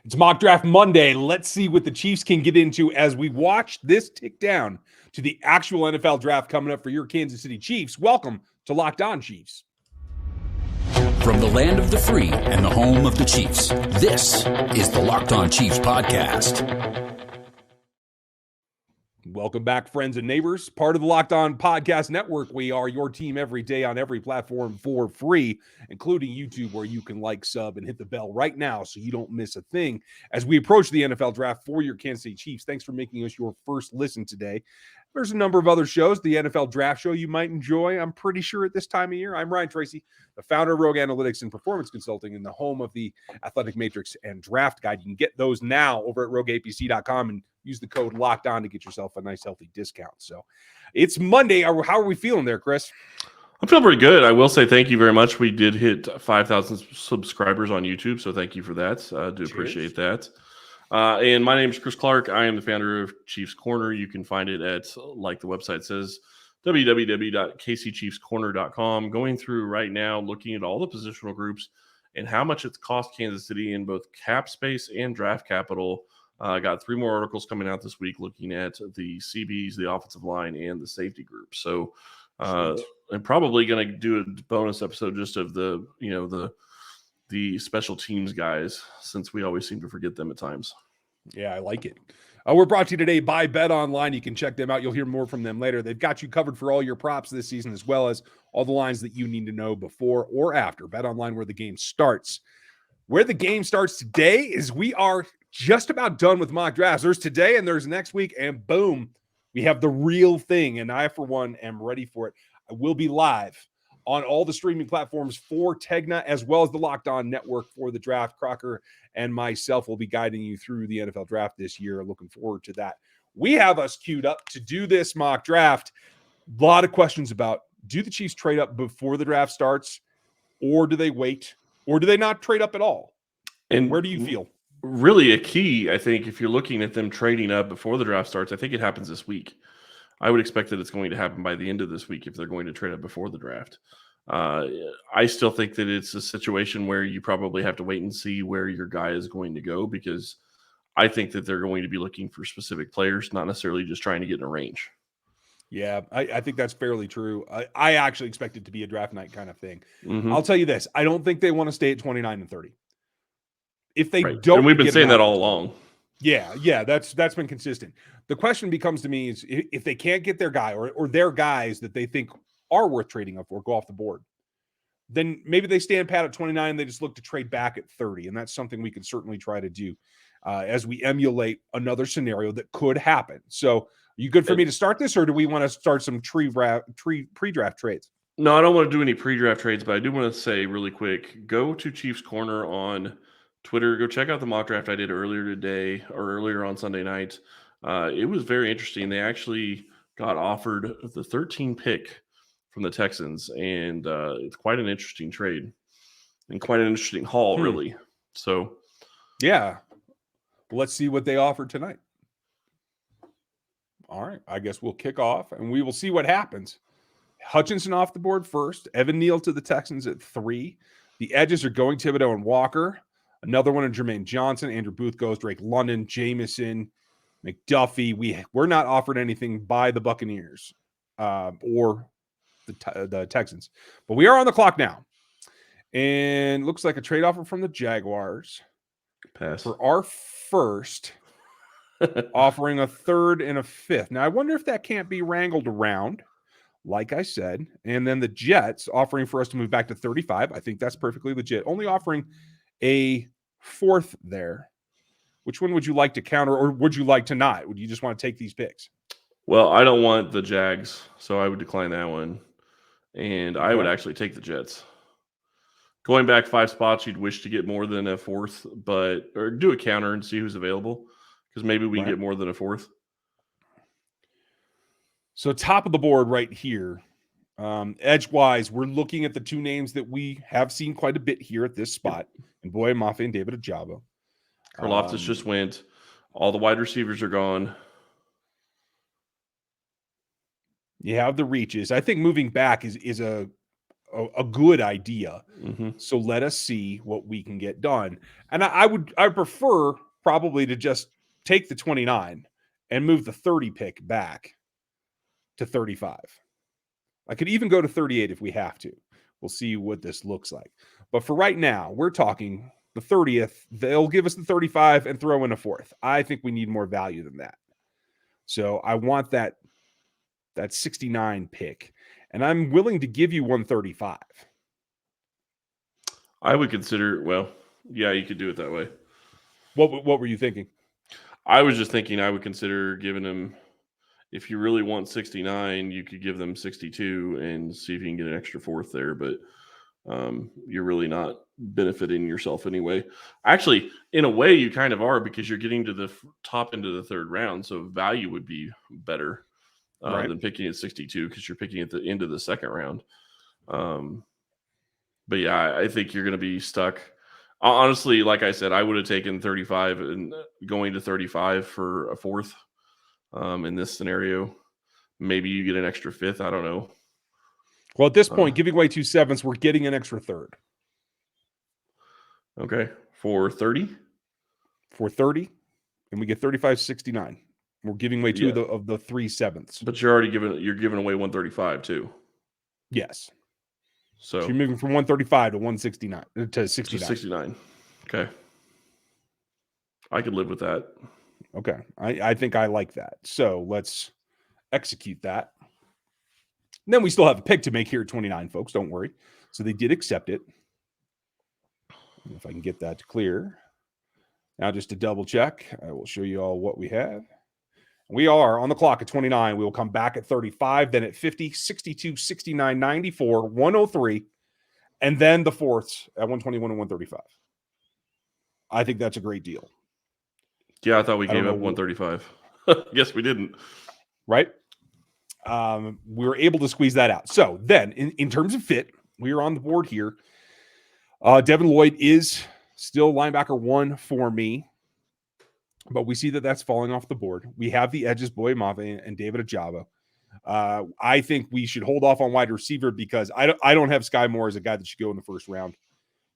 It's Mock Draft Monday. Let's see what the Chiefs can get into as we watch this tick down to the actual NFL draft coming up for your Kansas City Chiefs. Welcome to Locked On Chiefs. From the land of the free and the home of the Chiefs, this is the Locked On Chiefs podcast. Welcome back, friends and neighbors. Part of the Locked On Podcast Network. We are your team every day on every platform for free, including YouTube, where you can like, sub, and hit the bell right now so you don't miss a thing as we approach the NFL draft for your Kansas City Chiefs. Thanks for making us your first listen today. There's a number of other shows, the NFL Draft Show you might enjoy, I'm pretty sure, at this time of year. I'm Ryan Tracy, the founder of Rogue Analytics and Performance Consulting and the home of the Athletic Matrix and Draft Guide. You can get those now over at rogueapc.com and use the code Locked On to get yourself a nice, healthy discount. So it's Monday. How are we feeling there, Chris? I'm feeling pretty good. I will say thank you very much. We did hit 5,000 subscribers on YouTube, so thank you for that. I do appreciate that. And my name is Chris Clark. I am the founder of Chiefs Corner. You can find it at, like the website says, www.kcchiefscorner.com. Going through right now, looking at all the positional groups and how much it's cost Kansas City in both cap space and draft capital. I got 3 more articles coming out this week looking at the CBs, the offensive line, and the safety group. So I'm probably going to do a bonus episode just of the special teams guys, since we always seem to forget them at times. Yeah, I like it. We're brought to you today by BetOnline. You can check them out. You'll hear more from them later. They've got you covered for all your props this season, as well as all the lines that you need to know before or after. BetOnline, where the game starts. Where the game starts today is we are just about done with mock drafts. There's today and there's next week, and boom, we have the real thing. And I, for one, am ready for it. I will be live on all the streaming platforms for Tegna, as well as the Locked On Network for the draft. Crocker and myself will be guiding you through the NFL draft this year. Looking forward to that. We have us queued up to do this mock draft. A lot of questions about, do the Chiefs trade up before the draft starts, or do they wait, or do they not trade up at all? And where do you feel? Really a key, I think, if you're looking at them trading up before the draft starts, I think it happens this week. I would expect that it's going to happen by the end of this week if they're going to trade up before the draft. I still think that it's a situation where you probably have to wait and see where your guy is going to go, because I think that they're going to be looking for specific players, not necessarily just trying to get in a range. Yeah, I think that's fairly true. I actually expect it to be a draft night kind of thing. Mm-hmm. I'll tell you this. I don't think they want to stay at 29 and 30. If they Right. don't, and we've been saying that all along. Yeah, that's been consistent. The question becomes to me is, if they can't get their guy or their guys that they think are worth trading up for go off the board, then maybe they stand pat at 29 and they just look to trade back at 30. And that's something we can certainly try to do as we emulate another scenario that could happen. So are you good for me to start this, or do we want to start some pre-draft trades? No, I don't want to do any pre-draft trades, but I do want to say really quick, go to Chiefs Corner on Twitter. Go check out the mock draft I did earlier today or earlier on Sunday night. It was very interesting. They actually got offered the 13 pick from the Texans, and it's quite an interesting trade and quite an interesting haul, really. So, yeah, let's see what they offer tonight. All right, I guess we'll kick off, and we will see what happens. Hutchinson off the board first. Evan Neal to the Texans at 3. The edges are going Thibodeau and Walker. Another one in Jermaine Johnson. Andrew Booth goes. Drake London, Jameson, McDuffie. We're not offered anything by the Buccaneers or the Texans. But we are on the clock now. And looks like a trade offer from the Jaguars. Pass. For our first, offering a 3rd and a 5th. Now, I wonder if that can't be wrangled around, like I said. And then the Jets offering for us to move back to 35. I think that's perfectly legit. Only offering a 4th there. Which one would you like to counter, or would you like to not? Would you just want to take these picks? Well, I don't want the Jags, so I would decline that one. And I would actually take the Jets. Going back 5 spots, you'd wish to get more than a 4th, or do a counter and see who's available, because maybe we can get more than a 4th. So top of the board right here, edge-wise, we're looking at the 2 names that we have seen quite a bit here at this spot, and Boye Mafe and David Ojabo. Karlaftis just went. All the wide receivers are gone. You have the reaches. I think moving back is a a good idea. Mm-hmm. So let us see what we can get done. And I prefer probably to just take the 29 and move the 30 pick back to 35. I could even go to 38 if we have to. We'll see what this looks like. But for right now, we're talking the 30th. They'll give us the 35 and throw in a 4th. I think we need more value than that. So I want that 69 pick. And I'm willing to give you 135. I would consider, well, yeah, you could do it that way. What were you thinking? I was just thinking I would consider giving him, if you really want 69, you could give them 62 and see if you can get an extra 4th there. But you're really not benefiting yourself anyway. Actually, in a way, you kind of are, because you're getting to the top end of the 3rd round. So value would be better than picking at 62, because you're picking at the end of the 2nd round. But yeah, I think you're going to be stuck. Honestly, like I said, I would have taken 35 and going to 35 for a 4th in this scenario. Maybe you get an extra 5th. I don't know. Well, at this point, giving away 2 7ths, we're getting an extra 3rd. Okay. For 30? For 30, and we get 35.69. We're giving away 2 of the 3 7ths. But you're giving away 135 too. Yes. So you're moving from 135 to 169 to 69. 69. Okay. I could live with that. Okay. I think I like that. So let's execute that. And then we still have a pick to make here at 29, folks. Don't worry. So they did accept it. If I can get that to clear. Now, just to double check, I will show you all what we have. We are on the clock at 29. We will come back at 35, then at 50, 62, 69, 94, 103, and then the 4ths at 121 and 135. I think that's a great deal. Yeah, I thought we gave up 135. Guess we didn't. Right? We were able to squeeze that out. So then, in terms of fit, we are on the board here. Devin Lloyd is still linebacker 1 for me. But we see that that's falling off the board. We have the edges, Boye Mafe and David Ajabo. I think we should hold off on wide receiver, because I don't have Sky Moore as a guy that should go in the 1st round.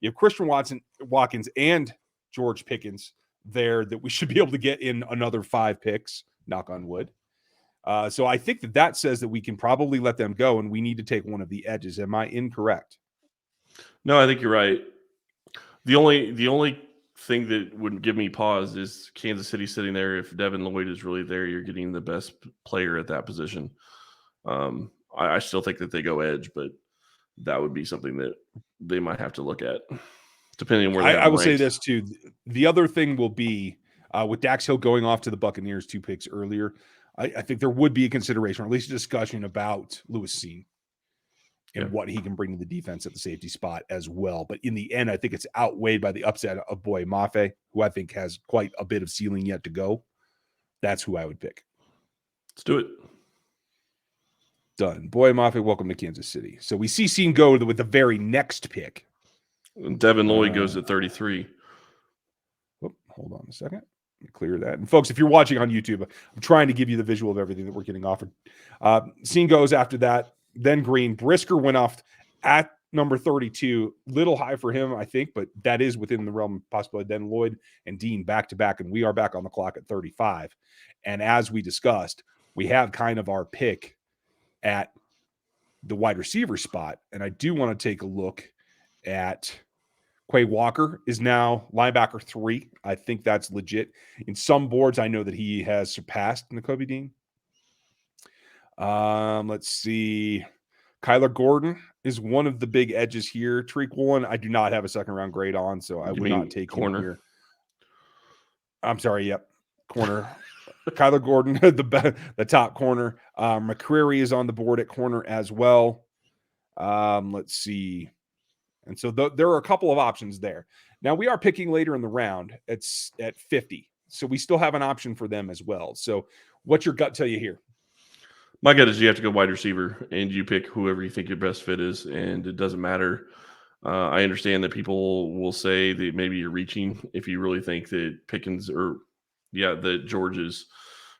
You have Christian Watkins and George Pickens there that we should be able to get in another 5 picks, knock on wood. So I think that says that we can probably let them go, and we need to take one of the edges. Am I incorrect? No, I think you're right. The only thing that would give me pause is Kansas City sitting there. If Devin Lloyd is really there, you're getting the best player at that position. I still think that they go edge, but that would be something that they might have to look at, depending on where they I will ranked. say this too. The other thing will be with Dax Hill going off to the Buccaneers 2 picks earlier. I think there would be a consideration, or at least a discussion, about Lewis Cine and what he can bring to the defense at the safety spot as well. But in the end, I think it's outweighed by the upside of Boye Mafe, who I think has quite a bit of ceiling yet to go. That's who I would pick. Let's do it. Done. Boye Mafe, welcome to Kansas City. So we see Cine go with the very next pick. And Devin Lloyd goes at 33. Hold on a second. Clear that. And folks, if you're watching on YouTube, I'm trying to give you the visual of everything that we're getting offered. Cine goes after that. Then Green. Brisker went off at number 32. Little high for him, I think, but that is within the realm of possibility. Then Lloyd and Dean back to back, and we are back on the clock at 35. And as we discussed, we have kind of our pick at the wide receiver spot. And I do want to take a look at Quay Walker is now linebacker 3. I think that's legit. In some boards, I know that he has surpassed Nakobe Dean. Let's see. Kyler Gordon is one of the big edges here. Tariq Woolen, I do not have a 2nd round grade on, so I would not take him here. I'm sorry. Yep. Corner. Kyler Gordon, the top corner. McCreary is on the board at corner as well. Let's see. And so there are a couple of options there. Now we are picking later in the round. It's at 50. So we still have an option for them as well. So what's your gut tell you here? My gut is you have to go wide receiver, and you pick whoever you think your best fit is, and it doesn't matter. I understand that people will say that maybe you're reaching if you really think that Pickens that George is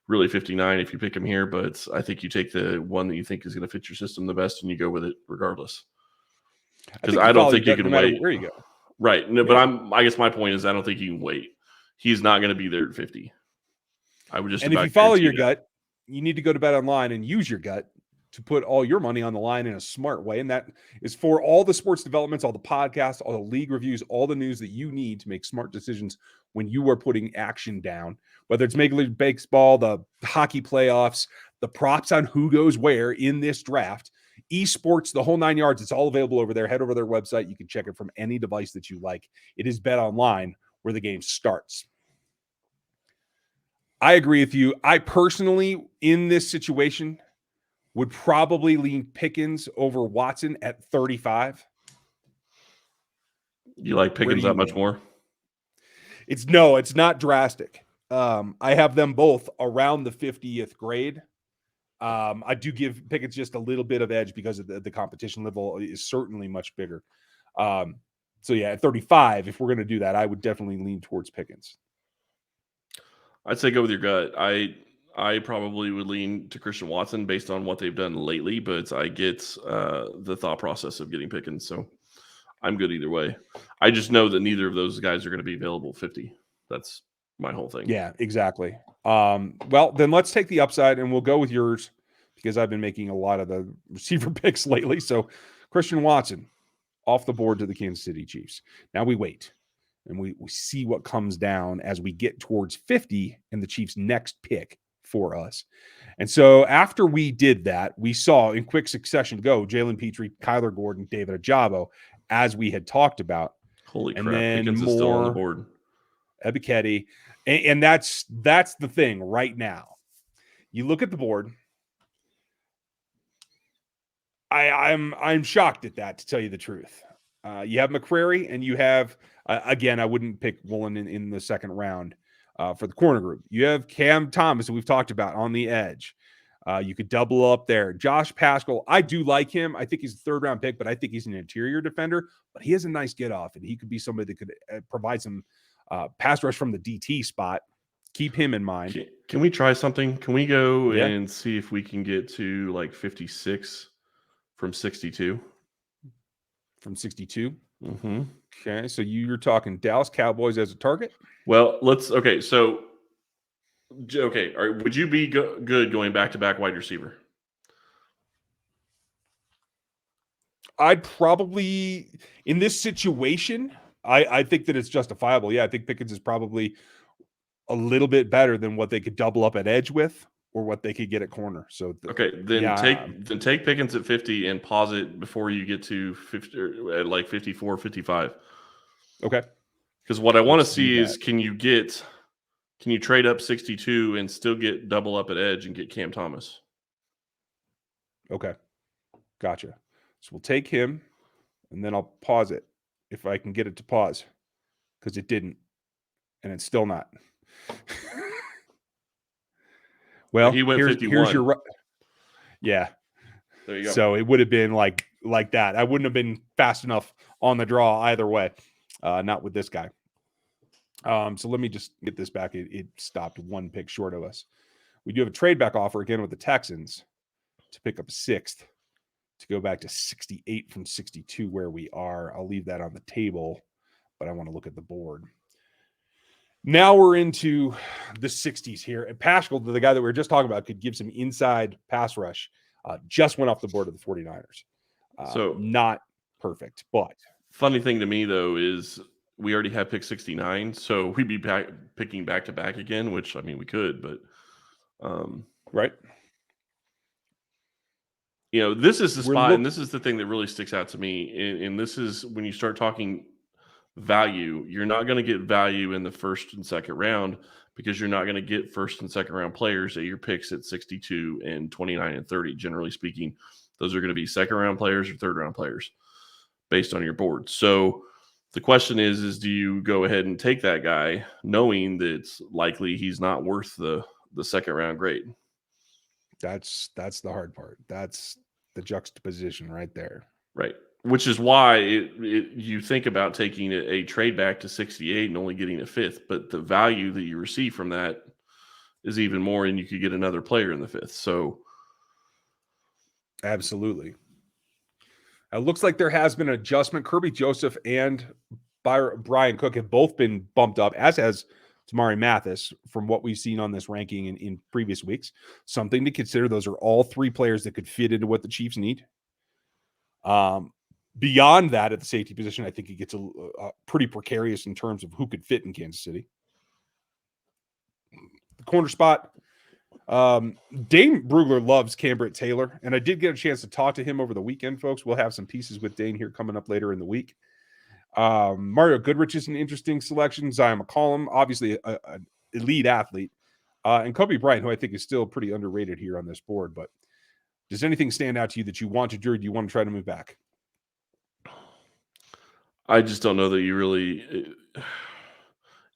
really 59 if you pick him here, but I think you take the one that you think is going to fit your system the best, and you go with it regardless. Because I don't think you no can matter wait. where you go. Right. No, Yeah. but I guess my point is I don't think you can wait. He's not going to be there at 50. I would just And if about you follow guarantee your that. gut, you need to go to BetOnline and use your gut to put all your money on the line in a smart way. And that is for all the sports developments, all the podcasts, all the league reviews, all the news that you need to make smart decisions when you are putting action down, whether it's Major League Baseball, the hockey playoffs, the props on who goes where in this draft, esports, the whole 9 yards. It's all available over there. Head over to their website. You can check it from any device that you like. It is BetOnline where the game starts. I agree with you. I personally, in this situation, would probably lean Pickens over Watson at 35. You like Pickens that much more? It's not drastic. I have them both around the 50th grade. I do give Pickens just a little bit of edge because of the competition level is certainly much bigger. So yeah, at 35, if we're going to do that, I would definitely lean towards Pickens. I'd say go with your gut. I probably would lean to Christian Watson based on what they've done lately, but I get the thought process of getting Pickens, so I'm good either way. I just know that neither of those guys are going to be available 50. That's my whole thing. Yeah, exactly. Well, then let's take the upside and we'll go with yours because I've been making a lot of the receiver picks lately. So Christian Watson off the board to the Kansas City Chiefs. Now we wait and we see what comes down as we get towards 50 and the Chiefs' next pick for us. And so after we did that, we saw in quick succession go Jalen Petrie, Kyler Gordon, David Ajabo, as we had talked about. Holy and crap. then Pickens more is still on the board. Ebiketie. And that's the thing right now. You look at the board. I'm shocked at that, to tell you the truth. You have McCrary and you have again, I wouldn't pick Woolen in the second round for the corner group. You have Cam Thomas, that we've talked about on the edge. You could double up there. Josh Paschal, I do like him. I think he's a third-round pick, but I think he's an interior defender. But he has a nice get-off, and he could be somebody that could provide some pass rush from the DT spot. Keep him in mind. Can we try something? Can we go and see if we can get to like 56 from 62? From 62? Mm-hmm. Okay, so you're talking Dallas Cowboys as a target? Well, okay, so okay, all right, would you be good going back-to-back wide receiver? I'd probably, in this situation, I think that it's justifiable. Yeah, I think Pickens is probably a little bit better than what they could double up at edge with or what they could get at corner. So okay, then take Pickens at 50 and pause it before you get to 50 or at like 54, 55. Okay. Because what I want to see is can you trade up 62 and still get double up at edge and get Cam Thomas? Okay. Gotcha. So we'll take him and then I'll pause it if I can get it to pause because it didn't and it's still not. Well, he went 51. Here's your yeah. There you go. So it would have been like that. I wouldn't have been fast enough on the draw either way. Not with this guy. So let me just get this back. It stopped one pick short of us. We do have a trade back offer again with the Texans to pick up 6th to go back to 68 from 62 where we are. I'll leave that on the table, but I want to look at the board. Now we're into the 60s here. And Paschal, the guy that we were just talking about, could give some inside pass rush. Just went off the board of the 49ers. So not perfect, but funny thing to me though is we already have pick 69, so we'd be picking back to back again, which I mean we could, but right. You know, this is the spot, and this is the thing that really sticks out to me. And this is when you start talking value, you're not going to get value in the first and second round because you're not going to get first and second round players at your picks at 62 and 29 and 30. Generally speaking, those are going to be second round players or third round players based on your board. So the question is do you go ahead and take that guy knowing that it's likely he's not worth the second round grade? That's the hard part. That's the juxtaposition right there. Right. Which is why you think about taking a trade back to 68 and only getting a 5th, but the value that you receive from that is even more, and you could get another player in the 5th. So absolutely. It looks like there has been an adjustment. Kirby Joseph and Brian Cook have both been bumped up, as has Tamari Mathis, from what we've seen on this ranking in previous weeks. Something to consider. Those are all three players that could fit into what the Chiefs need. Beyond that, at the safety position, I think it gets a pretty precarious in terms of who could fit in Kansas City. The corner spot, Dane Brugler loves Cambritt Taylor, and I did get a chance to talk to him over the weekend, folks. We'll have some pieces with Dane here coming up later in the week. Mario Goodrich is an interesting selection. Zion McCollum, obviously an elite athlete, and Kobe Bryant, who I think is still pretty underrated here on this board. But does anything stand out to you that you want to do, or do you want to try to move back? I just don't know that you really.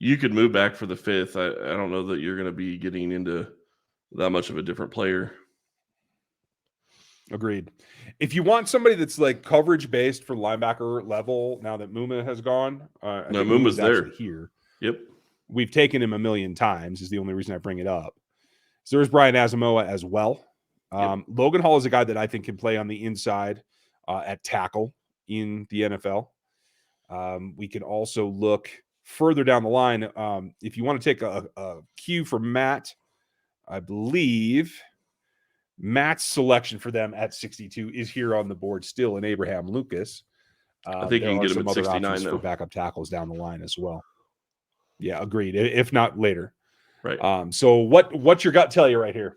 You could move back for the fifth. I don't know that you're going to be getting into that much of a different player. Agreed. If you want somebody that's like coverage based for linebacker level, now that Muma has gone, no, Muma's there here. Yep, we've taken him a million times. Is the only reason I bring it up. So there's Brian Asamoah as well. Yep. Logan Hall is a guy that I think can play on the inside at tackle in the NFL. We can also look further down the line. If you want to take a cue from Matt, I believe Matt's selection for them at 62 is here on the board still in Abraham Lucas. I think you can get him at 69 for backup tackles down the line as well. Yeah, agreed. If not later. Right. So what's your gut tell you right here?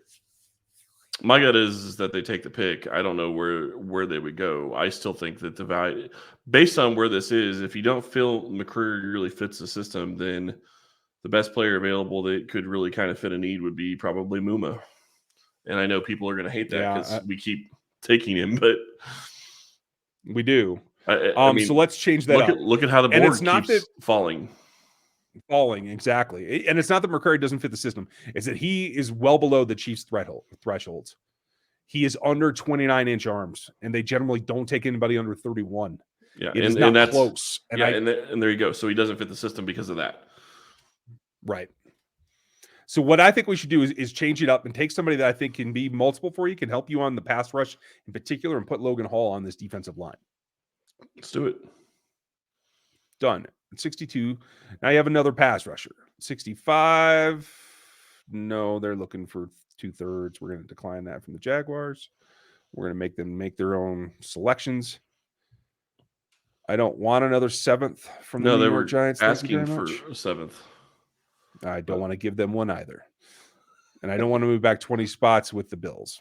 My gut is that they take the pick. I don't know where they would go. I still think that the value, based on where this is, if you don't feel McCreary really fits the system, then the best player available that could really kind of fit a need would be probably Muma. And I know people are going to hate that because we keep taking him, but we do. I mean, so let's change that. Look at how the board keeps falling. Exactly. And it's not that McCreary doesn't fit the system. It's that he is well below the Chiefs' thresholds. He is under 29-inch arms, and they generally don't take anybody under 31. Yeah, and that's close. And there you go. So he doesn't fit the system because of that. Right. So what I think we should do is change it up and take somebody that I think can be multiple for you, can help you on the pass rush in particular, and put Logan Hall on this defensive line. Let's do it. Done. At 62. Now you have another pass rusher. 65. No, they're looking for 2/3. We're going to decline that from the Jaguars. We're going to make them make their own selections. I don't want another 7th from the New York Giants. Asking for a 7th. I don't want to give them one either. And I don't want to move back 20 spots with the Bills.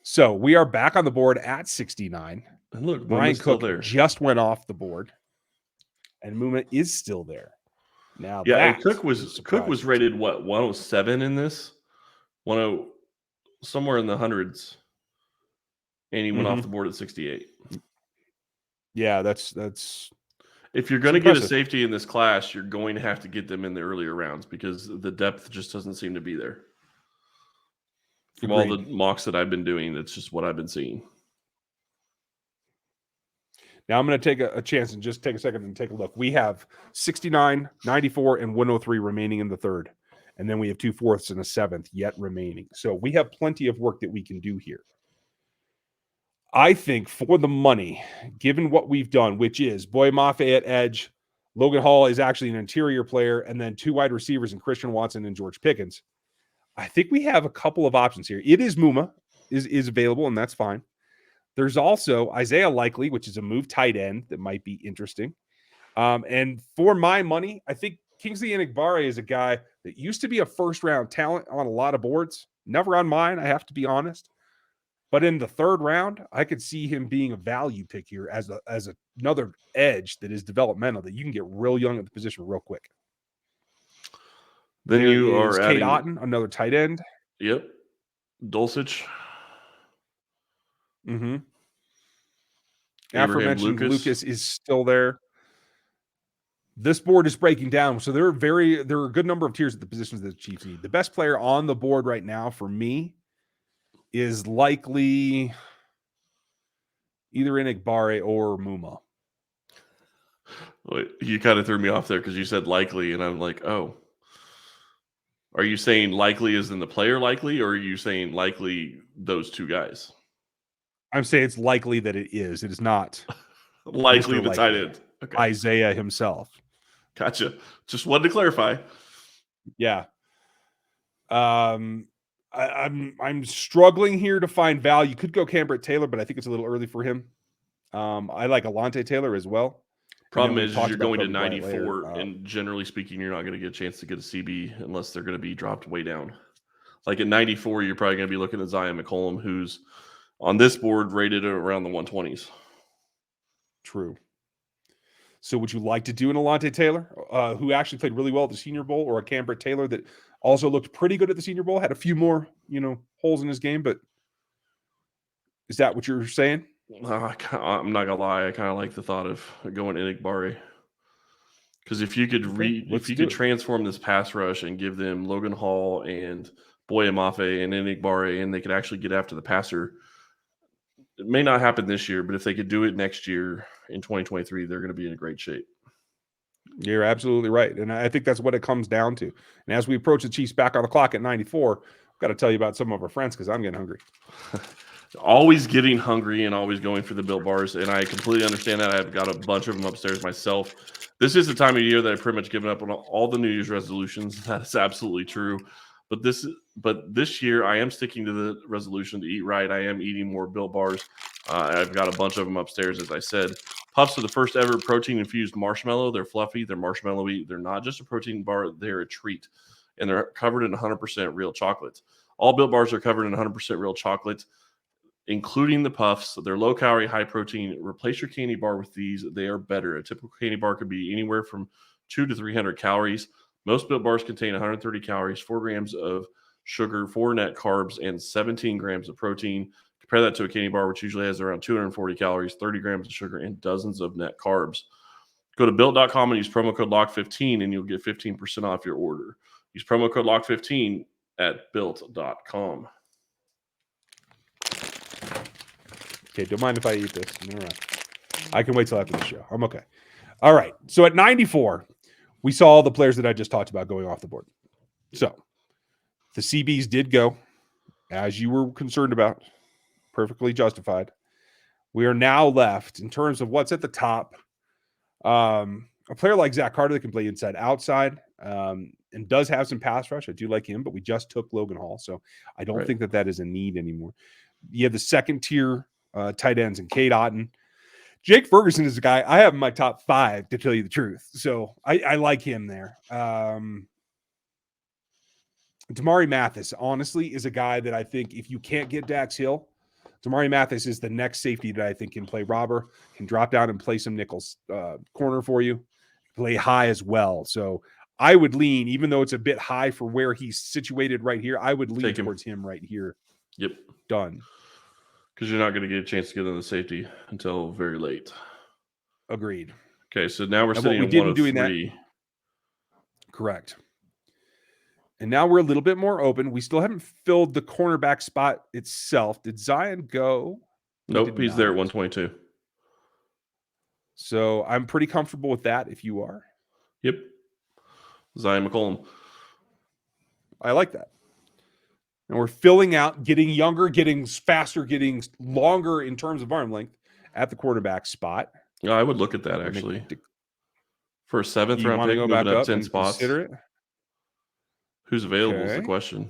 So we are back on the board at 69. And look, Brian Cook just went off the board. And Muma is still there. Now, yeah, and Cook was rated what, 107 in this? 10 somewhere in the hundreds. And he went off the board at 68. Yeah, that's if you're going to get a safety in this class, you're going to have to get them in the earlier rounds because the depth just doesn't seem to be there. From all the mocks that I've been doing, that's just what I've been seeing. Now I'm going to take a chance and just take a second and take a look. We have 69, 94, and 103 remaining in the third. And then we have 2 4ths and a 7th yet remaining. So we have plenty of work that we can do here. I think for the money, given what we've done, which is Boye Mafe at edge, Logan Hall is actually an interior player, and then 2 wide receivers in Christian Watson and George Pickens. I think we have a couple of options here. It is Muma is available, and that's fine. There's also Isaiah Likely, which is a move tight end that might be interesting. And for my money, I think Kingsley Enagbare is a guy that used to be a first-round talent on a lot of boards. Never on mine, I have to be honest. But in the third round, I could see him being a value pick here as another edge that is developmental that you can get real young at the position real quick. Then you are adding Kate Otten, another tight end. Yep. Dulcich. Mm-hmm. Aforementioned Lucas is still there. This board is breaking down. So there are a good number of tiers at the positions that the Chiefs need. The best player on the board right now for me is likely either Enagbare or Muma. You kind of threw me off there because you said likely, and I'm like, oh. Are you saying likely as in the player likely, or are you saying likely those two guys? I'm saying it's likely that it is. It is not Likely Mr. the tight Likely, end. Okay. Isaiah himself. Gotcha. Just wanted to clarify. Yeah. I'm struggling here to find value. You could go Cambert Taylor, but I think it's a little early for him. I like Alontae Taylor as well. Problem we is talked you're about going to Kobe Bryant 94, later. and generally speaking, you're not going to get a chance to get a CB unless they're going to be dropped way down. Like at 94, you're probably going to be looking at Zion McCollum, who's on this board rated around the 120s. True. So would you like to do an Alontae Taylor, who actually played really well at the Senior Bowl, or a Cambert Taylor that also looked pretty good at the Senior Bowl, had a few more, holes in his game, but is that what you're saying? I'm not gonna lie. I kind of like the thought of going Enigbare, because if you could transform this pass rush and give them Logan Hall and Boye Mafe and Enigbare, and they could actually get after the passer. It may not happen this year, but if they could do it next year in 2023, they're going to be in great shape. You're absolutely right, and I think that's what it comes down to. And as we approach the Chiefs back on the clock at 94, I've got to tell you about some of our friends because I'm getting hungry. Always getting hungry and always going for the Built Bars, and I completely understand that. I've got a bunch of them upstairs myself. This is the time of year that I've pretty much given up on all the New Year's resolutions. That's absolutely true. But this year, I am sticking to the resolution to eat right. I am eating more Built Bars. I've got a bunch of them upstairs, as I said. Puffs are the first ever protein-infused marshmallow. They're fluffy. They're marshmallowy. They're not just a protein bar. They're a treat. And they're covered in 100% real chocolate. All Built Bars are covered in 100% real chocolate, including the Puffs. They're low-calorie, high-protein. Replace your candy bar with these. They are better. A typical candy bar could be anywhere from 200 to 300 calories. Most Built Bars contain 130 calories, 4 grams of sugar, 4 net carbs, and 17 grams of protein. Compare that to a candy bar, which usually has around 240 calories, 30 grams of sugar, and dozens of net carbs. Go to Built.com and use promo code LOCK15, and you'll get 15% off your order. Use promo code LOCK15 at Built.com. Okay, don't mind if I eat this. All right. I can wait till after the show. I'm okay. All right. So at 94, we saw all the players that I just talked about going off the board. So the CBs did go, as you were concerned about, perfectly justified. We are now left, in terms of what's at the top, a player like Zach Carter that can play inside, outside, and does have some pass rush. I do like him, but we just took Logan Hall, so I don't think that is a need anymore. You have the second tier tight ends and Cade Otton. Jake Ferguson is a guy I have in my top 5, to tell you the truth. So I like him there. Damari Mathis, honestly, is a guy that I think if you can't get Dax Hill, Damari Mathis is the next safety that I think can play robber, can drop down and play some nickels corner for you, play high as well. So I would lean, even though it's a bit high for where he's situated right here, I would lean towards him right here. Yep. Done. Because you're not going to get a chance to get on the safety until very late. Agreed. Okay, so now we're sitting at 103. Correct. And now we're a little bit more open. We still haven't filled the cornerback spot itself. Did Zion go? Nope, he's there at 122. So I'm pretty comfortable with that if you are. Yep. Zion McCollum. I like that. And we're filling out, getting younger, getting faster, getting longer in terms of arm length at the quarterback spot. Yeah, I would look at that actually. For a 7th round pick, go moving back up 10 spots. Consider it. Who's available is the question.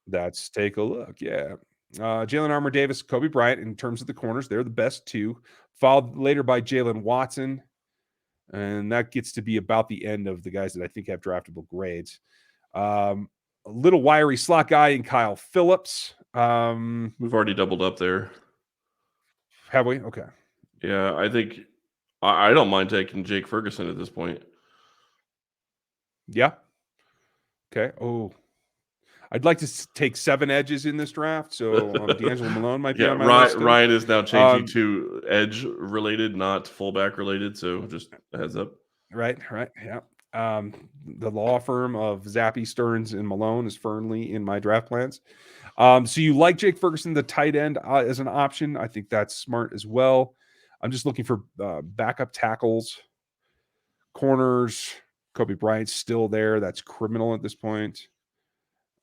Let's take a look. Yeah. Jalen Armour Davis, Kobe Bryant, in terms of the corners, they're the best 2. Followed later by Jalen Watson. And that gets to be about the end of the guys that I think have draftable grades. A little wiry slot guy in Kyle Phillips. We've already doubled up there. Have we? Okay. Yeah, I think I don't mind taking Jake Ferguson at this point. Yeah. Okay. Oh, I'd like to take 7 edges in this draft. So D'Angelo Malone might be on my list. Ryan is now changing to edge related, not fullback related. So just a heads up. Right. Yeah. The law firm of Zappy, Stearns, and Malone is firmly in my draft plans. So you like Jake Ferguson, the tight end, as an option. I think that's smart as well. I'm just looking for backup tackles, corners. Kobe Bryant's still there. That's criminal at this point.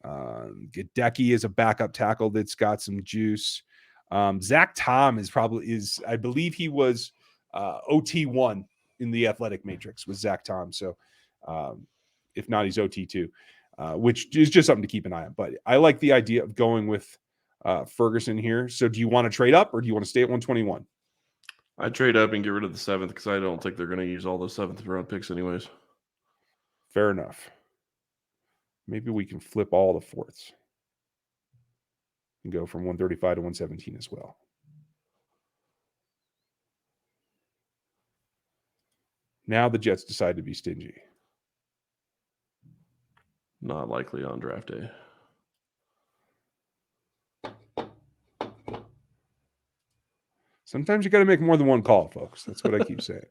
Gadecki is a backup tackle that's got some juice. Zach Tom is I believe he was OT1 in the athletic matrix with Zach Tom. So if not, he's OT2, which is just something to keep an eye on. But I like the idea of going with Ferguson here. So do you want to trade up or do you want to stay at 121? I'd trade up and get rid of the 7th because I don't think they're going to use all those 7th round picks anyways. Fair enough. Maybe we can flip all the 4ths and go from 135 to 117 as well. Now the Jets decide to be stingy. Not likely on draft day. Sometimes you got to make more than one call, folks. That's what I keep saying.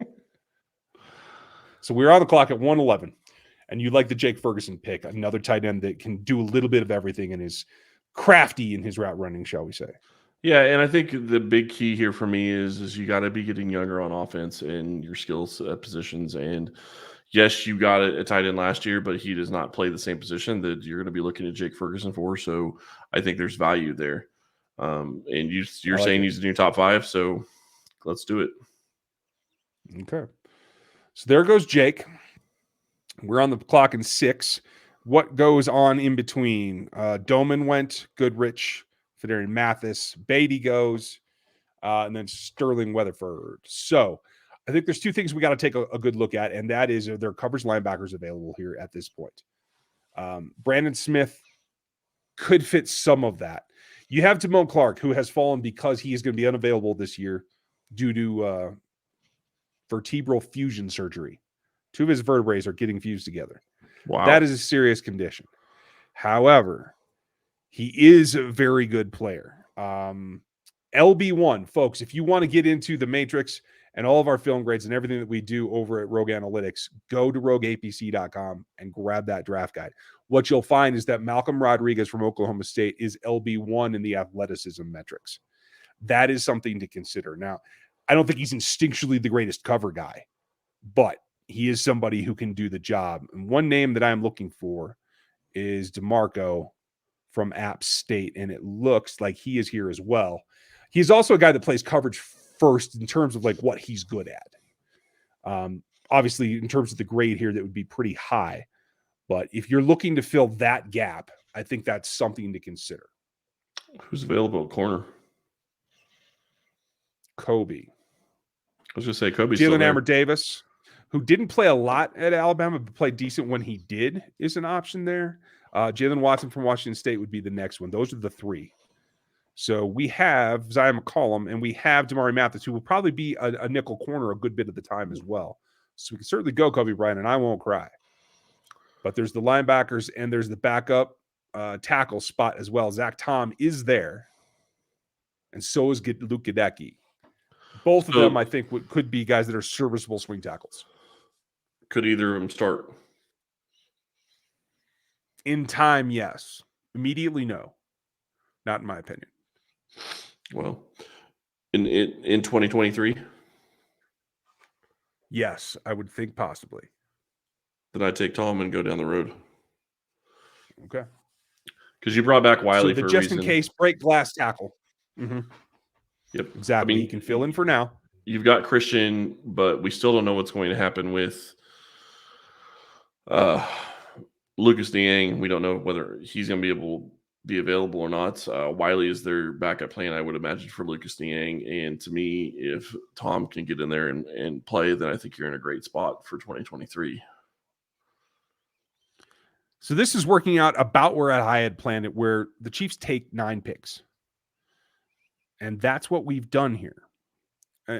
So we're on the clock at 111, and you like the Jake Ferguson pick, another tight end that can do a little bit of everything and is crafty in his route running, shall we say. Yeah, and I think the big key here for me is you got to be getting younger on offense and your skills positions. And yes, you got a tight end last year, but he does not play the same position that you're going to be looking at Jake Ferguson for. So I think there's value there. And you're saying he's a new top 5, so let's do it. Okay. So there goes Jake. We're on the clock in 6. What goes on in between? Doman went, Goodrich, Federian Mathis, Beatty goes, and then Sterling Weatherford. So I think there's 2 things we got to take a good look at, and that is, are there coverage linebackers available here at this point? Brandon Smith could fit some of that. You have Damone Clark, who has fallen because he is going to be unavailable this year due to vertebral fusion surgery. 2 of his vertebrae are getting fused together. Wow. That is a serious condition. However, he is a very good player. LB1, folks, if you want to get into the matrix and all of our film grades and everything that we do over at Rogue Analytics, go to rogueapc.com and grab that draft guide. What you'll find is that Malcolm Rodriguez from Oklahoma State is LB1 in the athleticism metrics. That is something to consider. Now, I don't think he's instinctually the greatest cover guy, but he is somebody who can do the job. And one name that I'm looking for is DeMarco from App State, and it looks like he is here as well. He's also a guy that plays coverage first in terms of like what he's good at. Obviously, in terms of the grade here, that would be pretty high. But if you're looking to fill that gap, I think that's something to consider. Who's available at corner? Kobe. I was going to say Kobe's Jalen Amber Davis, who didn't play a lot at Alabama, but played decent when he did, is an option there. Jalen Watson from Washington State would be the next one. Those are the 3. So we have Zion McCollum, and we have Damari Mathis, who will probably be a nickel corner a good bit of the time as well. So we can certainly go Kobe Bryant, and I won't cry. But there's the linebackers, and there's the backup tackle spot as well. Zach Tom is there, and so is Luke Gadecki. Both of them, I think, could be guys that are serviceable swing tackles. Could either of them start? In time, yes. Immediately, no. Not in my opinion. Well, in 2023? Yes, I would think possibly. Then I'd take Tom and go down the road. Okay. Because you brought back Wiley for a just reason. in case break glass tackle. Mm-hmm. Yep. Exactly. He can fill in for now. You've got Christian, but we still don't know what's going to happen with Lucas Niang. We don't know whether he's going to be available or not. Wiley is their backup plan, I would imagine, for Lucas Niang. And to me, if Tom can get in there and play, then I think you're in a great spot for 2023. So this is working out about where I had planned it, where the Chiefs take 9 picks. And that's what we've done here.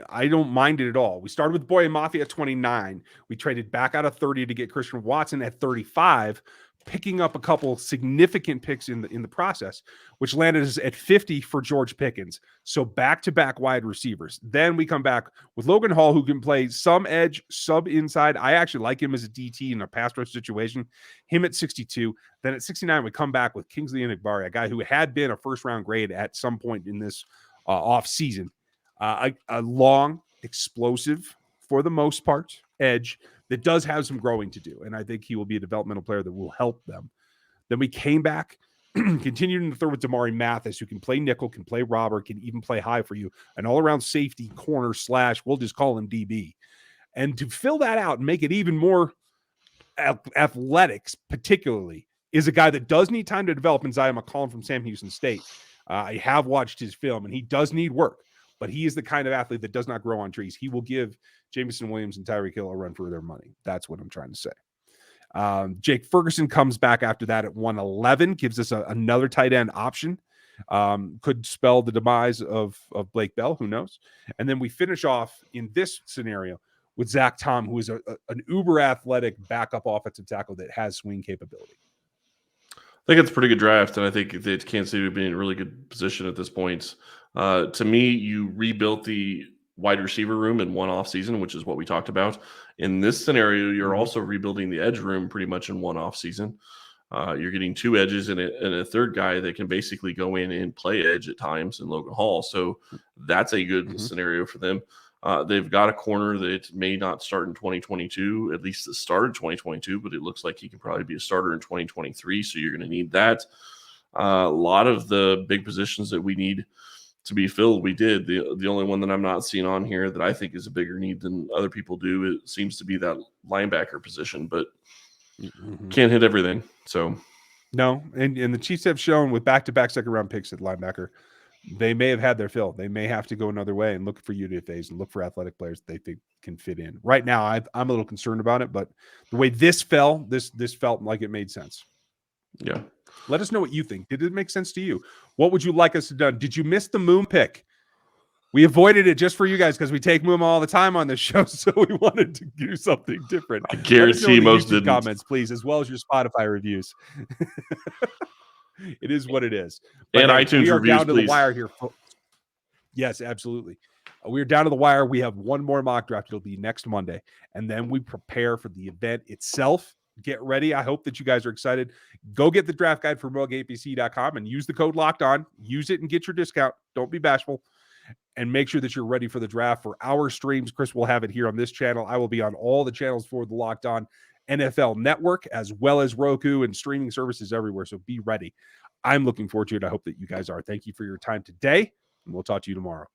I don't mind it at all. We started with Boye Mafia at 29. We traded back out of 30 to get Christian Watson at 35, picking up a couple significant picks in the process, which landed us at 50 for George Pickens. So back-to-back wide receivers. Then we come back with Logan Hall, who can play some edge, sub inside. I actually like him as a DT in a pass rush situation. Him at 62. Then at 69, we come back with Kingsley Enagbare, a guy who had been a first-round grade at some point in this offseason. A long, explosive, for the most part, edge that does have some growing to do. And I think he will be a developmental player that will help them. Then we came back Continuing to throw with Damari Mathis, who can play nickel, can play robber, can even play high for you, an all-around safety corner / we'll just call him DB. And to fill that out and make it even more athletics, particularly, is a guy that does need time to develop in Zion McCollum from Sam Houston State. I have watched his film, and he does need work, but he is the kind of athlete that does not grow on trees. He will give Jameson Williams and Tyreek Hill a run for their money. That's what I'm trying to say. Jake Ferguson comes back after that at 111, gives us another tight end option. Could spell the demise of Blake Bell, who knows? And then we finish off in this scenario with Zach Tom, who is an uber athletic backup offensive tackle that has swing capability. I think it's a pretty good draft, and I think that Kansas City would be in a really good position at this point. To me, you rebuilt the wide receiver room in one off season, which is what we talked about. In this scenario, you're also rebuilding the edge room pretty much in one off season. You're getting 2 edges and a third guy that can basically go in and play edge at times in Logan Hall. So that's a good scenario for them. They've got a corner that may not start in 2022, at least the start of 2022, but it looks like he can probably be a starter in 2023. So you're going to need that. A lot of the big positions that we need to be filled, we did. The only one that I'm not seeing on here that I think is a bigger need than other people do, it seems to be that linebacker position, but can't hit everything. So no, and the Chiefs have shown with back-to-back second-round picks at linebacker, they may have had their fill. They may have to go another way and look for UDFAs and look for athletic players that they think can fit in. Right now, I'm a little concerned about it, but the way this fell, this felt like it made sense. Yeah. Let us know what you think. Did it make sense to you? What would you like us to do? Did you miss the Moom pick? We avoided it just for you guys because we take Moom all the time on this show, so we wanted to do something different. I guarantee most didn't. Comments, please, as well as your Spotify reviews. It is what it is. But and iTunes we are reviews, down to please. the wire here, folks. Yes, absolutely. We are down to the wire. We have one more mock draft. It'll be next Monday, and then we prepare for the event itself. Get ready. I hope that you guys are excited. Go get the draft guide from rogueapc.com and use the code Locked On. Use it and get your discount. Don't be bashful. And make sure that you're ready for the draft. For our streams, Chris will have it here on this channel. I will be on all the channels for the Locked On NFL Network, as well as Roku and streaming services everywhere. So be ready. I'm looking forward to it. I hope that you guys are. Thank you for your time today, and we'll talk to you tomorrow.